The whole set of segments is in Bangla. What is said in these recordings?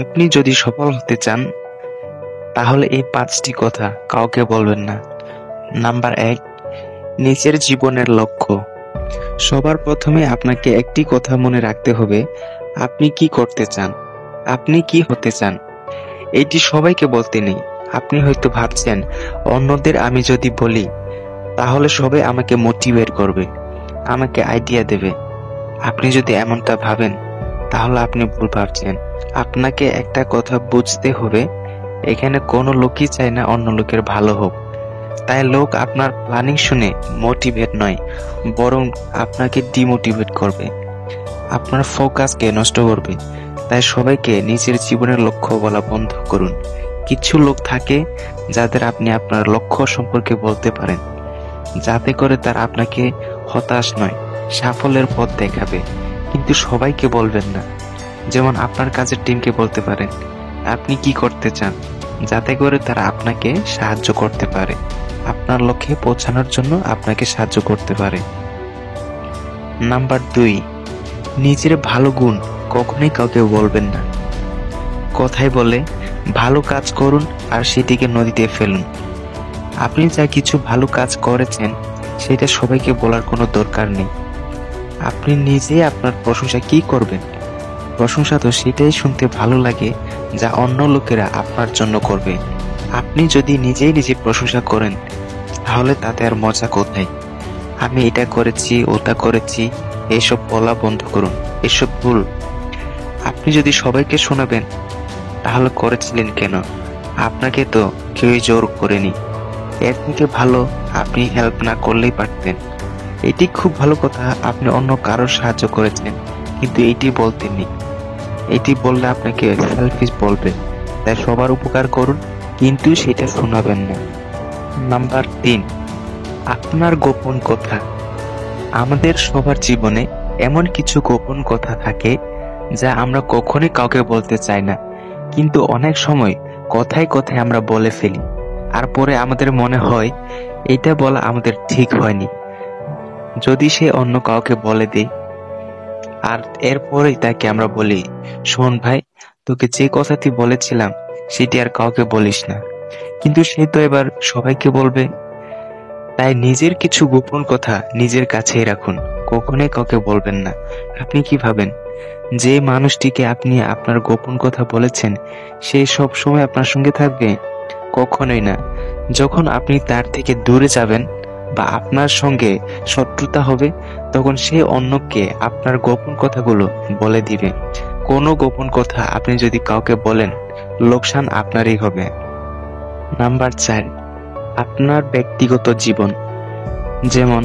আপনি যদি সফল হতে চান তাহলে এই 5টি কথা কাউকে বলবেন না। নাম্বার 1, নিজের জীবনের লক্ষ্য। সবার প্রথমে আপনাকে একটি কথা মনে রাখতে হবে, আপনি কি করতে চান, আপনি কি হতে চান। এটি সবাইকে বলতে নেই। আপনি হয়তো ভাবছেন অন্যদের আমি যদি বলি তাহলে সবাই আমাকে মোটিভেট করবে, আমাকে আইডিয়া দেবে। আপনি যদি এমনটা ভাবেন তাহলে আপনি ভুল ভাবছেন। আপনাকে একটা কথা বুঝতে হবে, এখানে কোনো লোকই চায় না অন্য লোকের ভালো হোক। তাই লোক আপনার প্ল্যানিং শুনে মোটিভেট নয়, বরং আপনাকে ডিমোটিভেট করবে, আপনার ফোকাসকে নষ্ট করবে। তাই সবাইকে নিজের জীবনের লক্ষ্য বলা বন্ধ করুন। কিছু লোক থাকে যাদের আপনি আপনার লক্ষ্য সম্পর্কে বলতে পারেন, যাতে করে তারা আপনাকে হতাশ নয়, সাফল্যের পথ দেখাবে। কিন্তু সবাইকে বলবেন না। যেমন আপনার কাজের টিমকে বলতে পারেন আপনি কি করতে চান, যাতে করে তারা আপনাকে সাহায্য করতে পারে, আপনার লক্ষ্যে পৌঁছানোর জন্য আপনাকে সাহায্য করতে পারে। নাম্বার 2, নিজের ভালো গুণ কখনোই কাউকে বলবেন না। কথায় বলে ভালো কাজ করুন আর সেটিকে নদীতে ফেলুন। আপনি যা কিছু ভালো কাজ করেছেন সেটা সবাইকে বলার কোনো দরকার নেই। আপনি নিজে আপনার প্রশংসা কি করবেন? প্রশংসা তো সেটাই শুনতে ভালো লাগে যা অন্য লোকেরা আপনার জন্য করবে। আপনি যদি নিজেই নিজের প্রশংসা করেন তাহলে তাতে আর মজা কোথায়? আমি এটা করেছি, ওটা করেছি, এসব বলা বন্ধ করুন। এসব ভুল। আপনি যদি সবাইকে শোনাবেন তাহলে করেছিলেন কেন? আপনাকে তো কেউই জোর করেনি। এর থেকে ভালো আপনি হেল্প না করলেই পারতেন। এটি খুব ভালো কথা, আপনি অন্য কারোর সাহায্য করেছেন, কিন্তু এটি বলতেননি। এটি বললে আপনাকে সেলফিশ বলবে। তাই সবার উপকার করুন, কিন্তু সেটা শোনাবেন না। নাম্বার 3, আপনার গোপন কথা। আমাদের সবার জীবনে এমন কিছু গোপন কথা থাকে যা আমরা কখনোই কাউকে বলতে চাই না, কিন্তু অনেক সময় কথায় কথায় আমরা বলে ফেলি, আর পরে আমাদের মনে হয় এটা বলা আমাদের ঠিক হয়নি। যদি সে অন্য কাউকে বলে দেয় আর এরপরেই তাকে আমরা বলি, শোন ভাই, তোকে যে কথাটি বলেছিলাম সেটি আর কাউকে বলিস না, কিন্তু সে তো এবার সবাইকে বলবে। তাই নিজের কিছু গোপন কথা নিজের কাছেই রাখুন, কখনোই কাউকে বলবেন না। আপনি কি ভাবেন যে মানুষটিকে আপনি আপনার গোপন কথা বলেছেন সে সব সময় আপনার সঙ্গে থাকবে? কখনোই না। যখন আপনি তার থেকে দূরে যাবেন বা আপনার সঙ্গে শত্রুতা হবে, তখন সে অন্যকে আপনার গোপন কথাগুলো বলে দিবে। কোনো গোপন কথা আপনি যদি কাউকে বলেন, লোকসান আপনারই হবে। নাম্বার 4, আপনার ব্যক্তিগত জীবন। যেমন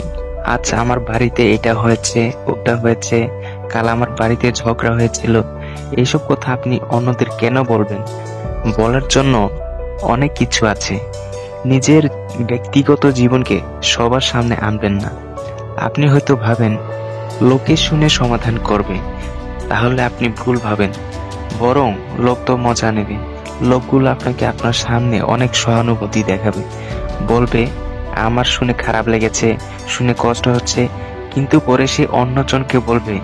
আজ আমার বাড়িতে এটা হয়েছে, ওটা হয়েছে, কাল আমার বাড়িতে ঝগড়া হয়েছিল। এইসব কথা আপনি অন্যদের কেন বলবেন? বলার জন্য অনেক কিছু আছে। নিজের ব্যক্তিগত জীবনকে সবার সামনে আনবেন না। আপনি হয়তো ভাবেন লোকে শুনে সমাধান করবে, তাহলে আপনি ভুল ভাবেন। বরং লোক তো মজা নেবে। লোকগুলো আপনাকে আপনার সামনে অনেক সহানুভূতি দেখাবে, বলবে আমার শুনে খারাপ লেগেছে, শুনে কষ্ট হচ্ছে, কিন্তু পরে সে অন্যজনকে বলবে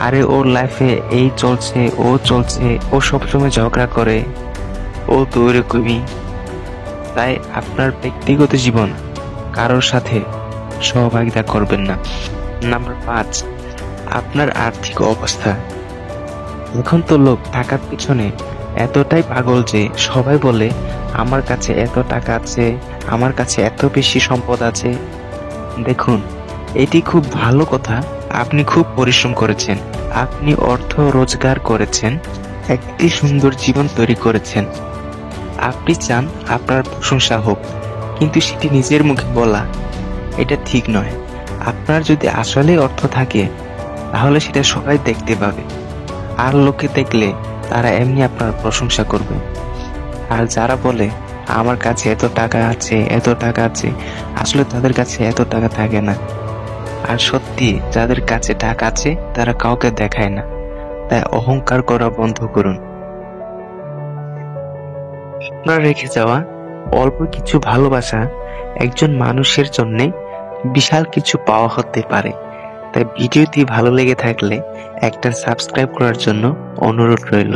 আরে ওর লাইফে এই চলছে, ও চলছে, ও সবসময় ঝগড়া করে, ও তো এরকমই। তাই আপনার ব্যক্তিগত জীবন কারোর সাথে সহভাগিতা করবেন না। নাম্বার 5, আপনার আর্থিক অবস্থা। এখন তো লোক টাকার পিছনে এতটাই পাগল যে সবাই বলে আমার কাছে এত টাকা আছে, আমার কাছে এত বেশি সম্পদ আছে। দেখুন, এটি খুব ভালো কথা, আপনি খুব পরিশ্রম করেছেন, আপনি অর্থ রোজগার করেছেন, একটি সুন্দর জীবন তৈরি করেছেন। আপনি চান আপনার প্রশংসা হোক, কিন্তু সেটি নিজের মুখে বলা এটা ঠিক নয়। আপনার যদি আসলে অর্থ থাকে তাহলে সেটা সবাই দেখতে পাবে, আর লোকে দেখলে তারা এমনি আপনার প্রশংসা করবে। আর যারা বলে আমার কাছে এত টাকা আছে, এত টাকা আছে, আসলে তাদের কাছে এত টাকা থাকে না। আর সত্যি যাদের কাছে টাকা আছে তারা কাউকে দেখায় না। তাই অহংকার করা বন্ধ করুন। আপনার রেখে যাওয়া অল্প কিছু ভালোবাসা একজন মানুষের জন্য বিশাল কিছু পাওয়া হতে পারে। তাই ভিডিওটি ভালো লেগে থাকলে একটা সাবস্ক্রাইব করার জন্য অনুরোধ রইল।